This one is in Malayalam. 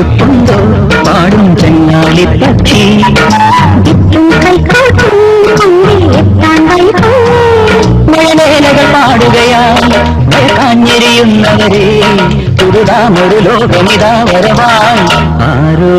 ഇരിപ്പുണ്ടോ പാടും ചെങ്ങാലി പക്ഷി മേലേലകൾ പാടുകയാൽ കാഞ്ഞെരിയുന്നവരെ പുതുതാമൊരു ലോകമിതാ വരവാൻ ആരോ